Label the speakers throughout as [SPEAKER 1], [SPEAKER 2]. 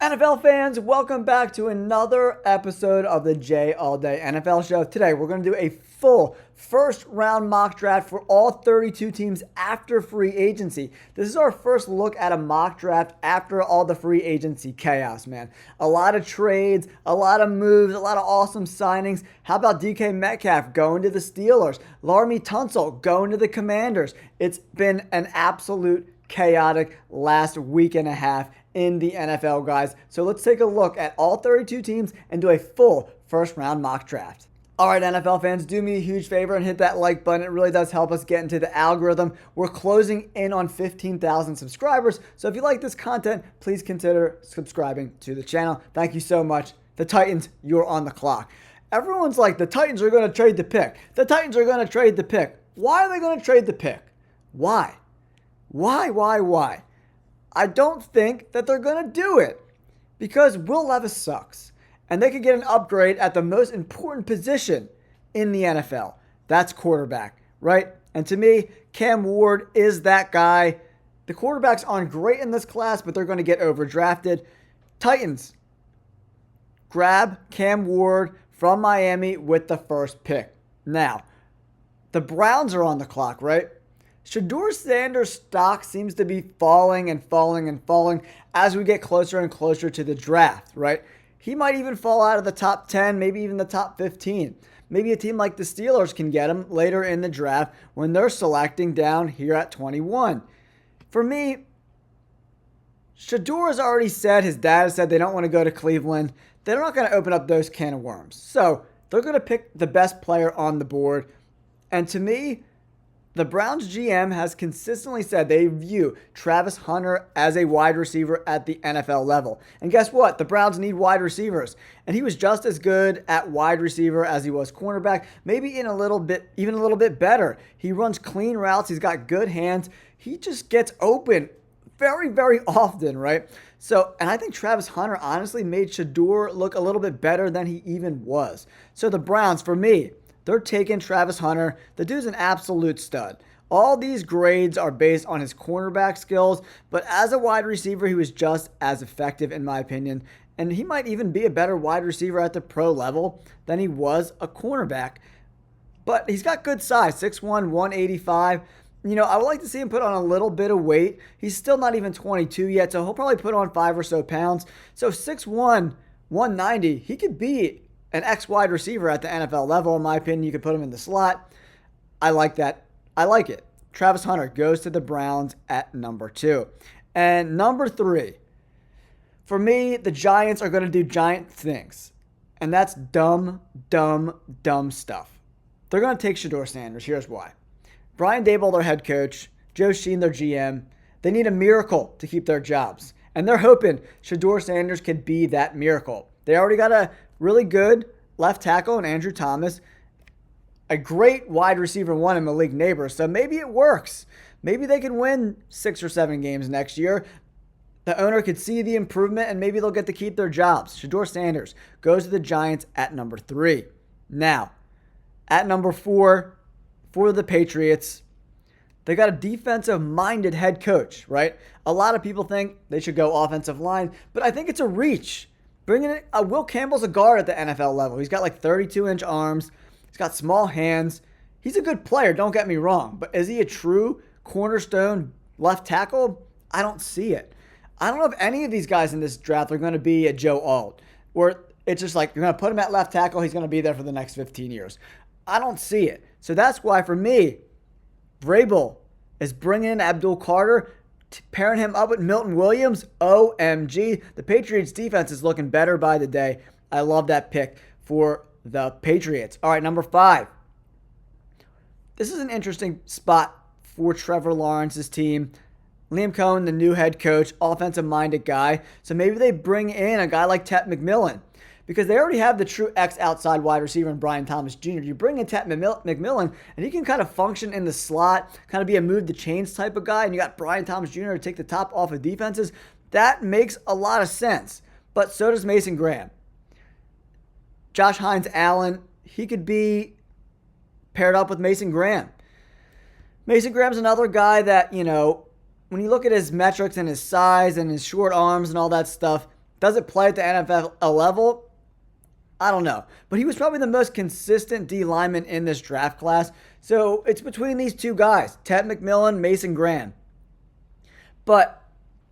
[SPEAKER 1] NFL fans, welcome back to another episode of the J All Day NFL Show. Today, we're going to do a full first round mock draft for all 32 teams after free agency. This is our first look at a mock draft after all the free agency chaos, man. A lot of trades, a lot of moves, a lot of awesome signings. How about DK Metcalf going to the Steelers? Laremy Tunsil going to the Commanders? It's been an absolute chaotic last week and a half in the NFL, guys. So let's take a look at all 32 teams and do a full first round mock draft. All right, NFL fans, do me a huge favor and hit that like button. It really does help us get into the algorithm. We're closing in on 15,000 subscribers. So if you like this content, please consider subscribing to the channel. Thank you so much. The Titans, you're on the clock. Everyone's like, the Titans are going to trade the pick. The Titans are going to trade the pick. Why are they going to trade the pick? Why? Why? I don't think that they're going to do it because Will Levis sucks. And they could get an upgrade at the most important position in the NFL. That's quarterback, right? And to me, Cam Ward is that guy. The quarterbacks aren't great in this class, but they're going to get overdrafted. Titans, grab Cam Ward from Miami with the first pick. Now, the Browns are on the clock, right? Shedeur Sanders' stock seems to be falling as we get closer and closer to the draft, right? He might even fall out of the top 10, maybe even the top 15. Maybe a team like the Steelers can get him later in the draft when they're selecting down here at 21. For me, Shedeur has already said, his dad has said they don't want to go to Cleveland. They're not going to open up those can of worms. So they're going to pick the best player on the board. And to me, the Browns GM has consistently said they view Travis Hunter as a wide receiver at the NFL level. And guess what? The Browns need wide receivers. And he was just as good at wide receiver as he was cornerback, maybe even a little bit better. He runs clean routes. He's got good hands. He just gets open very, very often, right? So, and I think Travis Hunter honestly made Shedeur look a little bit better than he even was. So the Browns, for me, they're taking Travis Hunter. The dude's an absolute stud. All these grades are based on his cornerback skills, but as a wide receiver, he was just as effective in my opinion. And he might even be a better wide receiver at the pro level than he was a cornerback. But he's got good size, 6'1", 185. You know, I would like to see him put on a little bit of weight. He's still not even 22 yet, so he'll probably put on 5 or so pounds. So 6'1", 190, he could be an ex-wide receiver at the NFL level. In my opinion, you could put him in the slot. I like that. I like it. Travis Hunter goes to the Browns at number 2. And number 3, for me, the Giants are going to do giant things. And that's dumb stuff. They're going to take Shedeur Sanders. Here's why. Brian Daboll, their head coach, Joe Sheen, their GM, they need a miracle to keep their jobs. And they're hoping Shedeur Sanders could be that miracle. They already got a really good left tackle in Andrew Thomas, a great wide receiver one in Malik Nabers. So maybe it works. Maybe they can win 6 or 7 games next year. The owner could see the improvement and maybe they'll get to keep their jobs. Shedeur Sanders goes to the Giants at number 3. Now, at number 4, for the Patriots, they got a defensive-minded head coach, right? A lot of people think they should go offensive line, but I think it's a reach. Bringing in Will Campbell's a guard at the NFL level. He's got like 32-inch arms. He's got small hands. He's a good player, don't get me wrong. But is he a true cornerstone left tackle? I don't see it. I don't know if any of these guys in this draft are going to be a Joe Alt, where it's just like you're going to put him at left tackle, he's going to be there for the next 15 years. I don't see it. So that's why, for me, Vrabel is bringing in Abdul Carter, pairing him up with Milton Williams. OMG. The Patriots defense is looking better by the day. I love that pick for the Patriots. All right, number 5. This is an interesting spot for Trevor Lawrence's team. Liam Cohen, the new head coach, offensive-minded guy. So maybe they bring in a guy like Tet McMillan, because they already have the true ex-outside wide receiver in Brian Thomas Jr. You bring in Tet McMillan, and he can kind of function in the slot, kind of be a move-the-chains type of guy, and you got Brian Thomas Jr. to take the top off of defenses. That makes a lot of sense, but so does Mason Graham. Josh Hines-Allen, he could be paired up with Mason Graham. Mason Graham's another guy that, you know, when you look at his metrics and his size and his short arms and all that stuff, Does it play at the NFL level? I don't know. But he was probably the most consistent D lineman in this draft class. So it's between these two guys, Ted McMillan, Mason Graham. But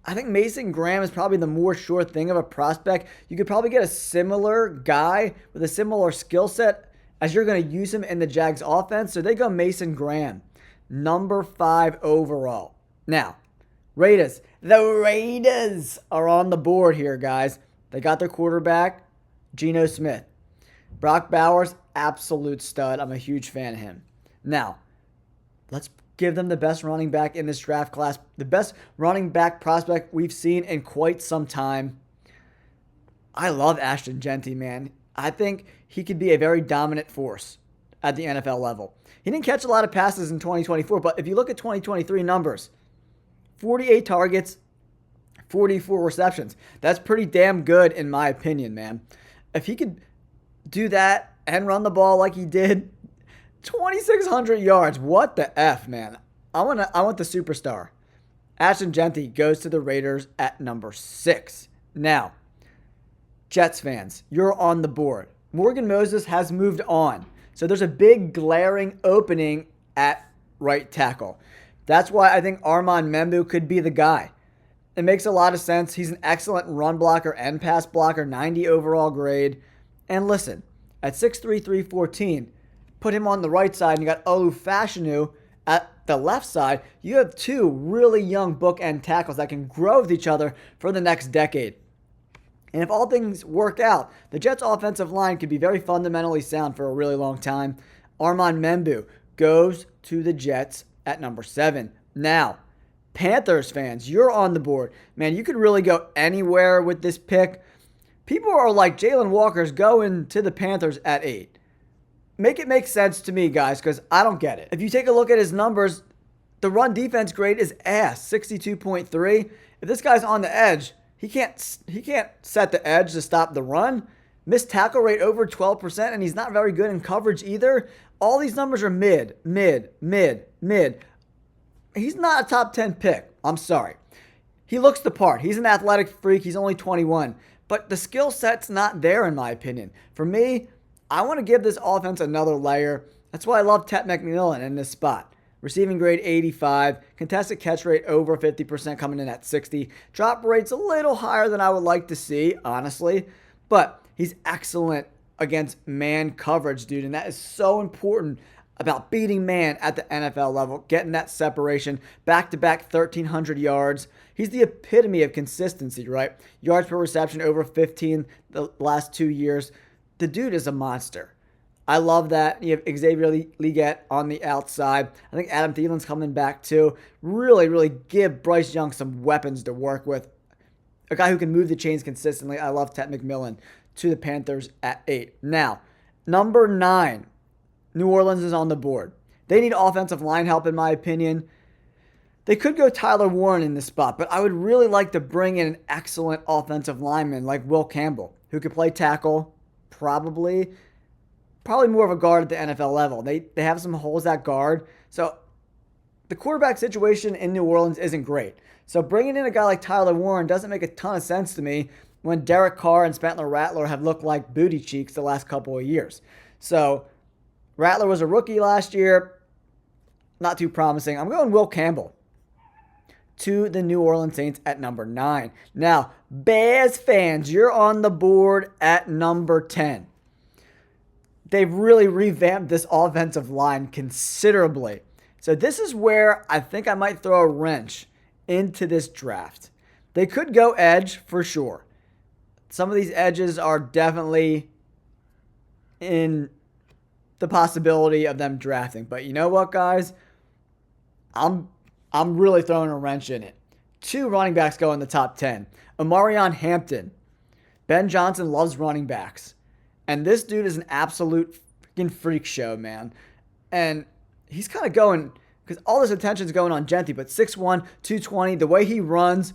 [SPEAKER 1] I think Mason Graham is probably the more sure thing of a prospect. You could probably get a similar guy with a similar skill set as you're going to use him in the Jags offense. So they go Mason Graham, number 5 overall. Now, Raiders. The Raiders are on the board here, guys. They got their quarterback, Geno Smith. Brock Bowers, absolute stud. I'm a huge fan of him. Now, let's give them the best running back in this draft class. The best running back prospect we've seen in quite some time. I love Ashton Jeanty, man. I think he could be a very dominant force at the NFL level. He didn't catch a lot of passes in 2024, but if you look at 2023 numbers, 48 targets, 44 receptions. That's pretty damn good in my opinion, man. If he could do that and run the ball like he did, 2,600 yards. What the F, man? I want the superstar. Ashton Jeanty goes to the Raiders at number 6. Now, Jets fans, you're on the board. Morgan Moses has moved on. So there's a big glaring opening at right tackle. That's why I think Armand Membu could be the guy. It makes a lot of sense. He's an excellent run blocker and pass blocker, 90 overall grade. And listen, at 6'3", 314, put him on the right side, and you got Olu Fashanu at the left side. You have two really young bookend tackles that can grow with each other for the next decade. And if all things work out, the Jets' offensive line could be very fundamentally sound for a really long time. Armand Membu goes to the Jets at number 7. Now, Panthers fans, you're on the board. Man, you could really go anywhere with this pick. People are like, Jalen Walker's going to the Panthers at 8. Make it make sense to me, guys, because I don't get it. If you take a look at his numbers, the run defense grade is ass, 62.3. If this guy's on the edge, he can't set the edge to stop the run. Missed tackle rate over 12%, and he's not very good in coverage either. All these numbers are mid. He's not a top 10 pick. I'm sorry. He looks the part. He's an athletic freak. He's only 21. But the skill set's not there, in my opinion. For me, I want to give this offense another layer. That's why I love Ted McMillan in this spot. Receiving grade 85. Contested catch rate over 50%, coming in at 60. Drop rate's a little higher than I would like to see, honestly. But he's excellent against man coverage, dude. And that is so important about beating man at the NFL level, getting that separation, back-to-back 1,300 yards. He's the epitome of consistency, right? Yards per reception over 15 the last 2 years. The dude is a monster. I love that. You have Xavier Legette on the outside. I think Adam Thielen's coming back too. Really give Bryce Young some weapons to work with. A guy who can move the chains consistently. I love Ted McMillan to the Panthers at 8. Now, number 9. New Orleans is on the board. They need offensive line help, in my opinion. They could go Tyler Warren in this spot, but I would really like to bring in an excellent offensive lineman like Will Campbell, who could play tackle, probably more of a guard at the NFL level. They have some holes at guard. So the quarterback situation in New Orleans isn't great. So bringing in a guy like Tyler Warren doesn't make a ton of sense to me when Derek Carr and Spencer Rattler have looked like booty cheeks the last couple of years. So Rattler was a rookie last year. Not too promising. I'm going Will Campbell to the New Orleans Saints at number 9. Now, Bears fans, you're on the board at number 10. They've really revamped this offensive line considerably. So this is where I think I might throw a wrench into this draft. They could go edge for sure. Some of these edges are definitely in the possibility of them drafting. But you know what, guys? I'm really throwing a wrench in it. 2 running backs go in the top 10. Omarion Hampton. Ben Johnson loves running backs. And this dude is an absolute freaking freak show, man. And he's kind of going, because all this attention's going on Jeanty, but 6'1", 220, the way he runs,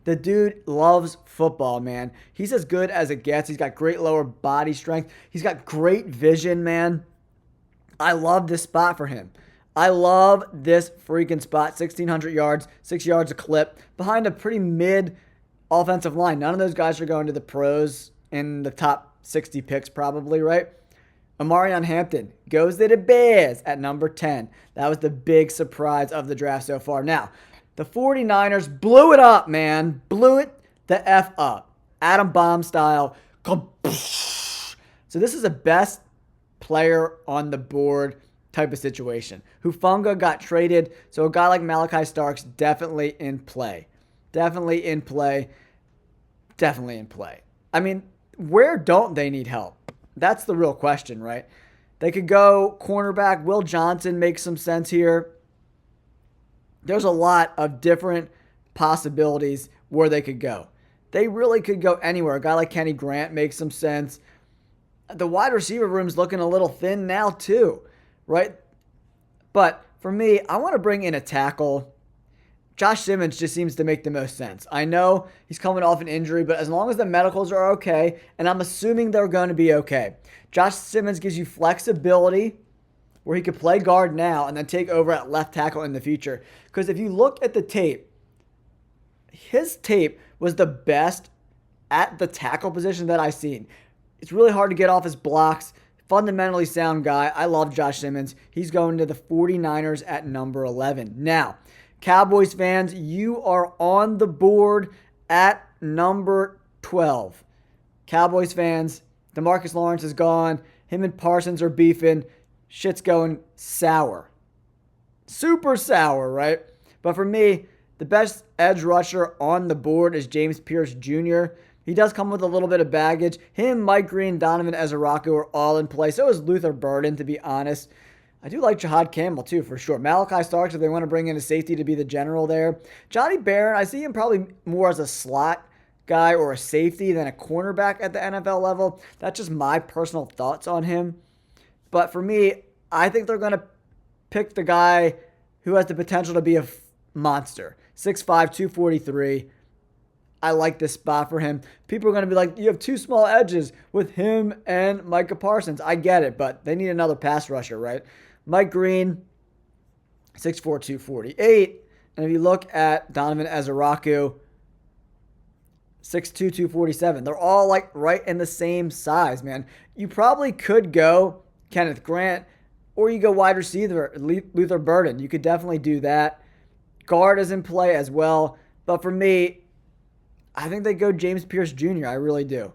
[SPEAKER 1] the dude loves football, man. He's as good as it gets. He's got great lower body strength. He's got great vision, man. I love this spot for him. I love this freaking spot. 1,600 yards, 6 yards a clip, behind a pretty mid Offensive line, none of those guys are going to the pros in the top 60 picks probably, right? Omarion Hampton goes to the Bears at number 10. That was the big surprise of the draft so far. Now, the 49ers blew it up, man. Blew it the F up. Adam Bomb style. So this is the best player on the board type of situation. Hufanga got traded, so a guy like Malachi Starks definitely in play. Definitely in play. Definitely in play. I mean, where don't they need help? That's the real question, right? They could go cornerback. Will Johnson makes some sense here. There's a lot of different possibilities where they could go. They really could go anywhere. A guy like Kenny Grant makes some sense. The wide receiver room's looking a little thin now too, right? But for me, I want to bring in a tackle. Josh Simmons just seems to make the most sense. I know he's coming off an injury, but as long as the medicals are okay, and I'm assuming they're going to be okay, Josh Simmons gives you flexibility where he could play guard now and then take over at left tackle in the future. Because if you look at the tape, his tape was the best at the tackle position that I've seen. It's really hard to get off his blocks. Fundamentally sound guy. I love Josh Simmons. He's going to the 49ers at number 11. Now, Cowboys fans, you are on the board at number 12. Cowboys fans, DeMarcus Lawrence is gone. Him and Parsons are beefing. Shit's going sour. Super sour, right? But for me, the best edge rusher on the board is James Pierce Jr. He does come with a little bit of baggage. Him, Mike Green, Donovan Ezeraku are all in play. So is Luther Burden, to be honest. I do like Jahad Campbell, too, for sure. Malachi Starks, if they want to bring in a safety to be the general there. Johnny Barron, I see him probably more as a slot guy or a safety than a cornerback at the NFL level. That's just my personal thoughts on him. But for me, I think they're going to pick the guy who has the potential to be a monster. 6'5", 243. I like this spot for him. People are going to be like, you have two small edges with him and Micah Parsons. I get it, but they need another pass rusher, right? Mike Green, 6'4", 248. And if you look at Donovan Ezeraku, 6'2", 247. They're all like right in the same size, man. You probably could go Kenneth Grant or you go wide receiver, Luther Burden. You could definitely do that. Guard is in play as well. But for me, I think they go James Pierce Jr. I really do.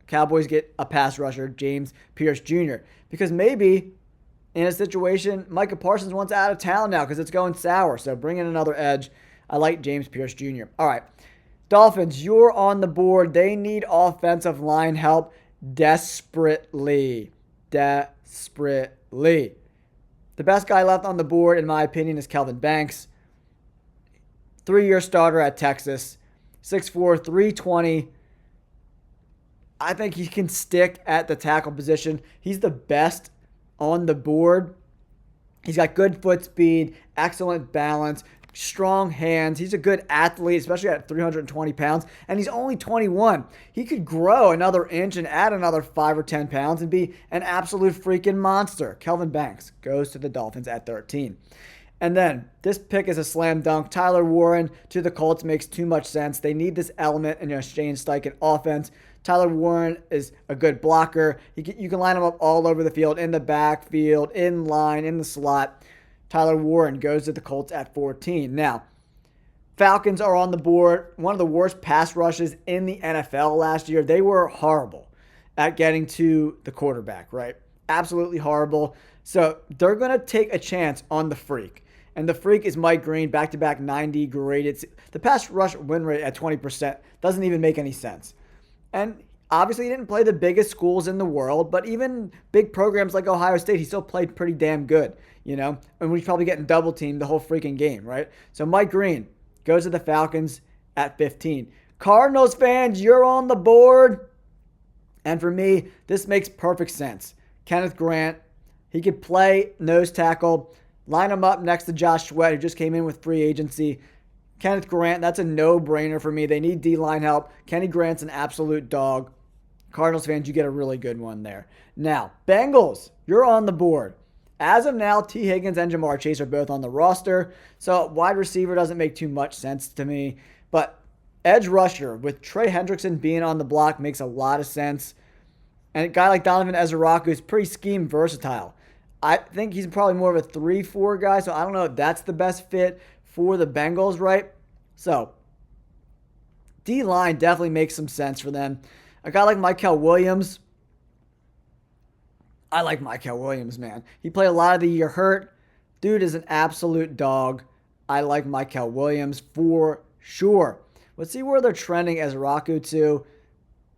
[SPEAKER 1] Cowboys get a pass rusher, James Pierce Jr. Because maybe in a situation, Micah Parsons wants out of town now because it's going sour. So bring in another edge. I like James Pierce Jr. All right. Dolphins, you're on the board. They need offensive line help desperately. Desperately. The best guy left on the board, in my opinion, is Kelvin Banks. 3-year starter at Texas. 6'4", 320. I think he can stick at the tackle position. He's the best on the board. He's got good foot speed, excellent balance, strong hands. He's a good athlete, especially at 320 pounds, and he's only 21. He could grow another inch and add another 5 or 10 pounds and be an absolute freaking monster. Kelvin Banks goes to the Dolphins at 13. And then this pick is a slam dunk. Tyler Warren to the Colts makes too much sense. They need this element in a Shane Steichen offense. Tyler Warren is a good blocker. You can line him up all over the field, in the backfield, in line, in the slot. Tyler Warren goes to the Colts at 14. Now, Falcons are on the board. One of the worst pass rushes in the NFL last year. They were horrible at getting to the quarterback, right? Absolutely horrible. So they're going to take a chance on the freak. And the freak is Mike Green, back-to-back 90 graded. The pass rush win rate at 20% doesn't even make any sense. And obviously he didn't play the biggest schools in the world, but even big programs like Ohio State, he still played pretty damn good, you know? And we're probably getting double-teamed the whole freaking game, right? So Mike Green goes to the Falcons at 15. Cardinals fans, you're on the board. And for me, this makes perfect sense. Kenneth Grant, he could play nose tackle, line him up next to Josh Sweat, who just came in with free agency. Kenneth Grant, that's a no-brainer for me. They need D-line help. Kenny Grant's an absolute dog. Cardinals fans, you get a really good one there. Now, Bengals, you're on the board. As of now, T. Higgins and Jamar Chase are both on the roster, so wide receiver doesn't make too much sense to me. But Edge rusher with Trey Hendrickson being on the block makes a lot of sense. And a guy like Donovan Ezeraku is pretty scheme versatile. I think he's probably more of a 3-4 guy, so I don't know if that's the best fit for the Bengals, right? So, D-line definitely makes some sense for them. A guy like Mykel Williams, I like Mykel Williams, man. He played a lot of the year hurt. Dude is an absolute dog. I like Mykel Williams for sure. Let's see where they're trending Ezeraku to.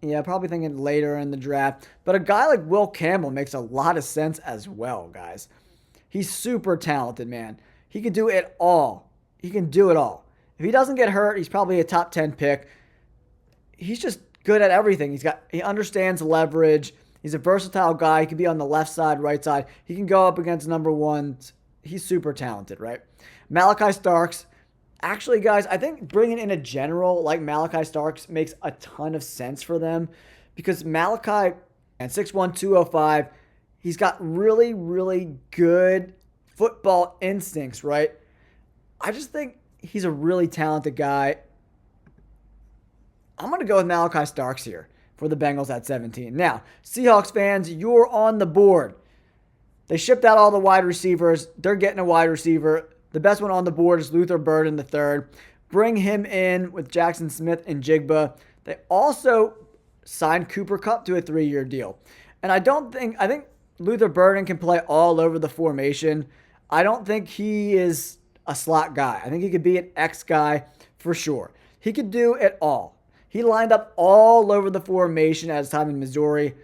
[SPEAKER 1] Yeah, probably thinking later in the draft. But a guy like Will Campbell makes a lot of sense as well, guys. He's super talented, man. He can do it all. He can do it all. If he doesn't get hurt, he's probably a top 10 pick. He's just good at everything. He understands leverage. He's a versatile guy. He can be on the left side, right side. He can go up against number ones. He's super talented, right? Malachi Starks. Actually, guys, I think bringing in a general like Malachi Starks makes a ton of sense for them because Malachi, and 6'1", 205, he's got really, really good football instincts, right? I just think he's a really talented guy. I'm going to go with Malachi Starks here for the Bengals at 17. Now, Seahawks fans, you're on the board. They shipped out all the wide receivers. They're getting a wide receiver. The best one on the board is Luther Burden III. Bring him in with Jackson Smith and Jigba. They also signed Cooper Kupp to a 3-year deal. And I think Luther Burden can play all over the formation. I don't think he is a slot guy. I think he could be an X guy for sure. He could do it all. He lined up all over the formation at his time in Missouri.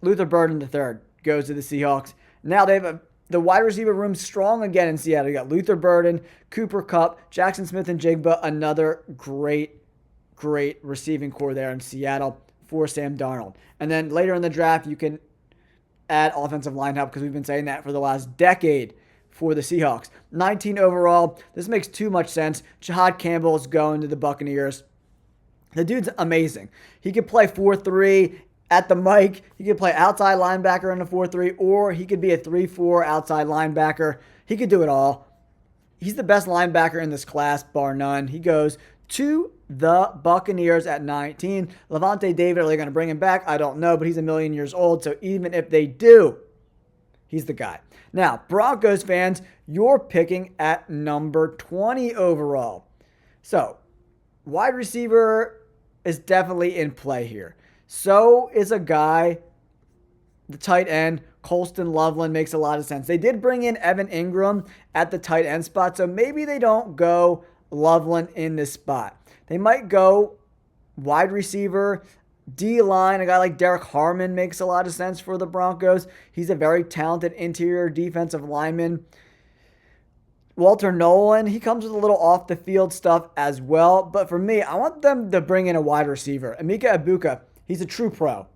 [SPEAKER 1] Luther Burden III goes to the Seahawks. Now they have the wide receiver room strong again in Seattle. You got Luther Burden, Cooper Kupp, Jackson Smith and Jigba. Another great receiving core there in Seattle for Sam Darnold. And then later in the draft, you can add offensive line help because we've been saying that for the last decade for the Seahawks. 19 overall. This makes too much sense. Jahad Campbell is going to the Buccaneers. The dude's amazing. He could play 4-3 at the mic. He could play outside linebacker in a 4-3, or he could be a 3-4 outside linebacker. He could do it all. He's the best linebacker in this class, bar none. He goes to the Buccaneers at 19. Levante David, are they going to bring him back? I don't know, but he's a million years old, so even if they do, he's the guy. Now, Broncos fans, you're picking at number 20 overall. So, wide receiver is definitely in play here. So is a guy, the tight end, Colston Loveland, makes a lot of sense. They did bring in Evan Ingram at the tight end spot, so maybe they don't go Loveland in this spot. They might go wide receiver, D-line. A guy like Derek Harmon makes a lot of sense for the Broncos. He's a very talented interior defensive lineman. Walter Nolan, he comes with a little off-the-field stuff as well. But for me, I want them to bring in a wide receiver. Emeka Egbuka, he's a true pro.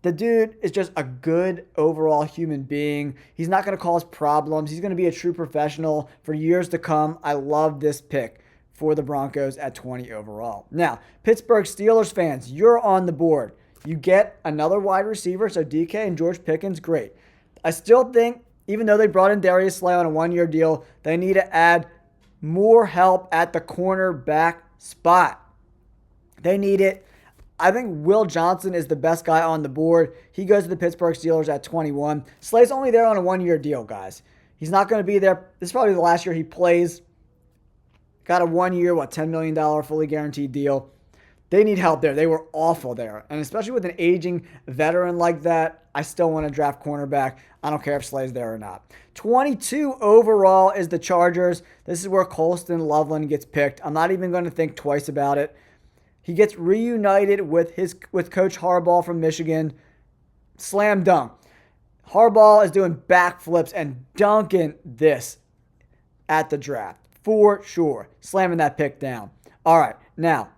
[SPEAKER 1] The dude is just a good overall human being. He's not going to cause problems. He's going to be a true professional for years to come. I love this pick for the Broncos at 20 overall. Now, Pittsburgh Steelers fans, you're on the board. You get another wide receiver, so DK and George Pickens, great. I still think, even though they brought in Darius Slay on a 1-year deal, they need to add more help at the cornerback spot. They need it. I think Will Johnson is the best guy on the board. He goes to the Pittsburgh Steelers at 21. Slay's only there on a 1-year deal, guys. He's not going to be there. This is probably the last year he plays. Got a 1-year, $10 million fully guaranteed deal. They need help there. They were awful there. And especially with an aging veteran like that, I still want to draft cornerback. I don't care if Slay's there or not. 22 overall is the Chargers. This is where Colston Loveland gets picked. I'm not even going to think twice about it. He gets reunited with Coach Harbaugh from Michigan. Slam dunk. Harbaugh is doing backflips and dunking this at the draft. For sure. Slamming that pick down. All right. Now,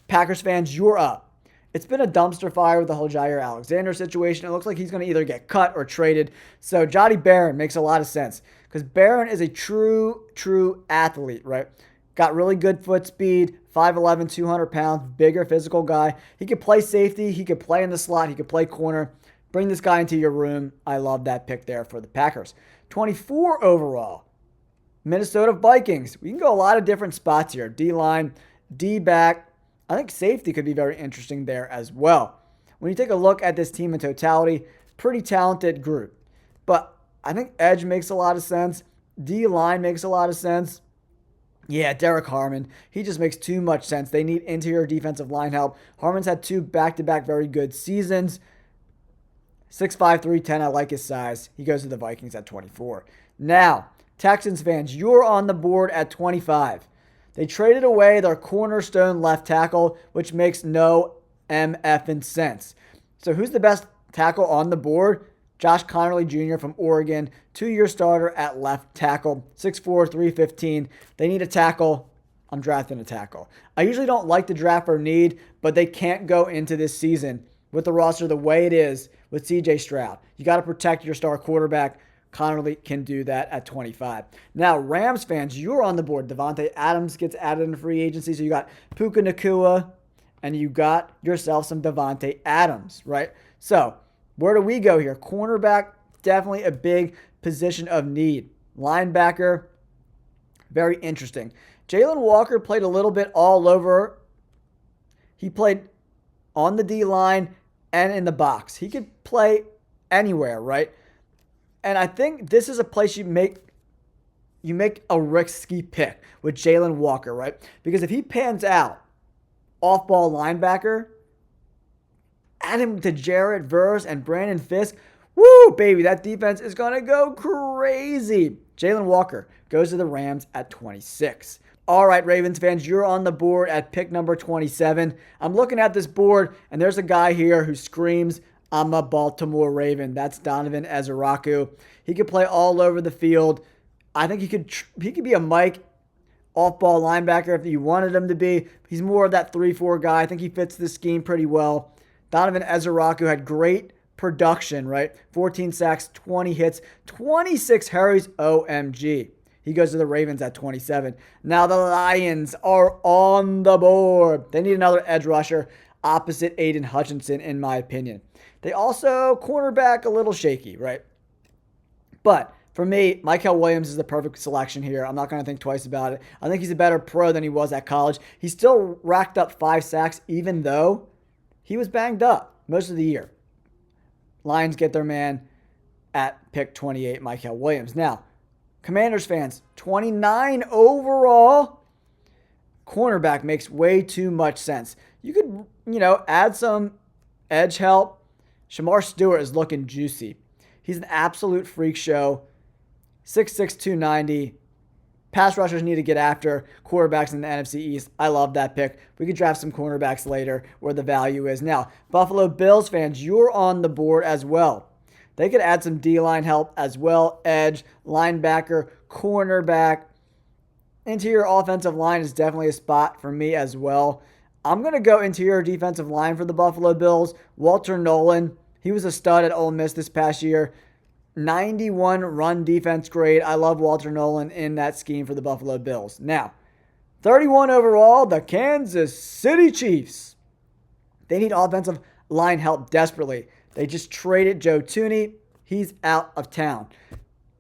[SPEAKER 1] Packers fans, you're up. It's been a dumpster fire with the whole Jair Alexander situation. It looks like he's going to either get cut or traded. So Jody Barron makes a lot of sense because Barron is a true athlete, right? Got really good foot speed, 5'11", 200 pounds, bigger physical guy. He could play safety. He could play in the slot. He could play corner. Bring this guy into your room. I love that pick there for the Packers. 24 overall, Minnesota Vikings. We can go a lot of different spots here. D-line. D-back. I think safety could be very interesting there as well. When you take a look at this team in totality, pretty talented group. But I think edge makes a lot of sense. D-line makes a lot of sense. Yeah, Derek Harmon. He just makes too much sense. They need interior defensive line help. Harmon's had 2 back-to-back very good seasons. 6'5", 310. I like his size. He goes to the Vikings at 24. Now, Texans fans, you're on the board at 25. They traded away their cornerstone left tackle, which makes no MFing sense. So who's the best tackle on the board? Josh Connerly Jr. from Oregon, 2-year starter at left tackle, 6'4", 315. They need a tackle. I'm drafting a tackle. I usually don't like to draft for need, but they can't go into this season with the roster the way it is with C.J. Stroud. You got to protect your star quarterback. Connerly can do that at 25. Now, Rams fans, you're on the board. Davante Adams gets added in free agency, so you got Puka Nacua, and you got yourself some Davante Adams, right? So, where do we go here? Cornerback, definitely a big position of need. Linebacker, very interesting. Jalen Walker played a little bit all over. He played on the D-line and in the box. He could play anywhere, right? And I think this is a place you make a risky pick with Jalen Walker, right? Because if he pans out off-ball linebacker, add him to Jared Verse and Brandon Fisk, woo, baby, that defense is going to go crazy. Jalen Walker goes to the Rams at 26. All right, Ravens fans, you're on the board at pick number 27. I'm looking at this board, and there's a guy here who screams, I'm a Baltimore Raven. That's Donovan Ezeraku. He could play all over the field. I think he could be a Mike off-ball linebacker if you wanted him to be. He's more of that 3-4 guy. I think he fits the scheme pretty well. Donovan Ezeraku had great production, right? 14 sacks, 20 hits, 26 hurries. OMG. He goes to the Ravens at 27. Now the Lions are on the board. They need another edge rusher opposite Aiden Hutchinson, in my opinion. They also, cornerback, a little shaky, right? But for me, Mykel Williams is the perfect selection here. I'm not going to think twice about it. I think he's a better pro than he was at college. He still racked up 5 sacks, even though he was banged up most of the year. Lions get their man at pick 28, Mykel Williams. Now, Commanders fans, 29 overall. Cornerback makes way too much sense. You could, add some edge help. Shamar Stewart is looking juicy. He's an absolute freak show. 6'6", 290. Pass rushers need to get after quarterbacks in the NFC East. I love that pick. We could draft some cornerbacks later where the value is. Now, Buffalo Bills fans, you're on the board as well. They could add some D-line help as well. Edge, linebacker, cornerback. Interior offensive line is definitely a spot for me as well. I'm going to go interior defensive line for the Buffalo Bills. Walter Nolan, he was a stud at Ole Miss this past year. 91 run defense grade. I love Walter Nolan in that scheme for the Buffalo Bills. Now, 31 overall, the Kansas City Chiefs. They need offensive line help desperately. They just traded Joe Thuney. He's out of town.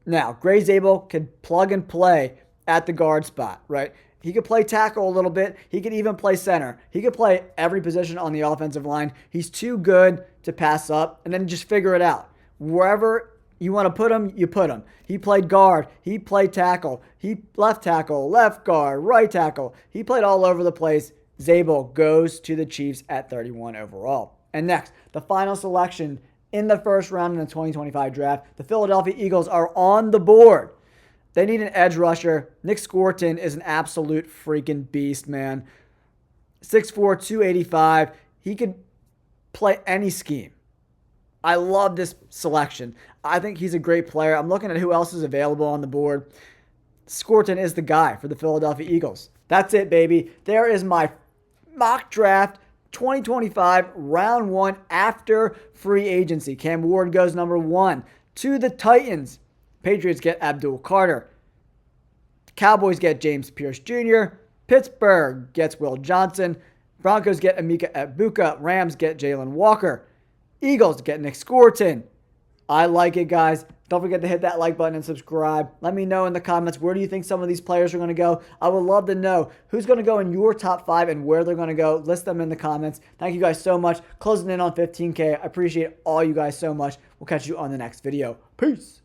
[SPEAKER 1] Now, Gray Zabel can plug and play at the guard spot, right? He could play tackle a little bit. He could even play center. He could play every position on the offensive line. He's too good to pass up and then just figure it out. Wherever you want to put him, you put him. He played guard. He played tackle. He left tackle, left guard, right tackle. He played all over the place. Zabel goes to the Chiefs at 31 overall. And next, the final selection in the first round in the 2025 draft. The Philadelphia Eagles are on the board. They need an edge rusher. Nick Scorton is an absolute freaking beast, man. 6'4", 285. He could play any scheme. I love this selection. I think he's a great player. I'm looking at who else is available on the board. Scorton is the guy for the Philadelphia Eagles. That's it, baby. There is my mock draft 2025 round 1 after free agency. Cam Ward goes number 1 to the Titans. Patriots get Abdul Carter. Cowboys get James Pierce Jr. Pittsburgh gets Will Johnson. Broncos get Emeka Egbuka. Rams get Jalen Walker. Eagles get Nick Scorton. I like it, guys. Don't forget to hit that like button and subscribe. Let me know in the comments, where do you think some of these players are going to go? I would love to know who's going to go in your top 5 and where they're going to go. List them in the comments. Thank you guys so much. Closing in on 15K. I appreciate all you guys so much. We'll catch you on the next video. Peace.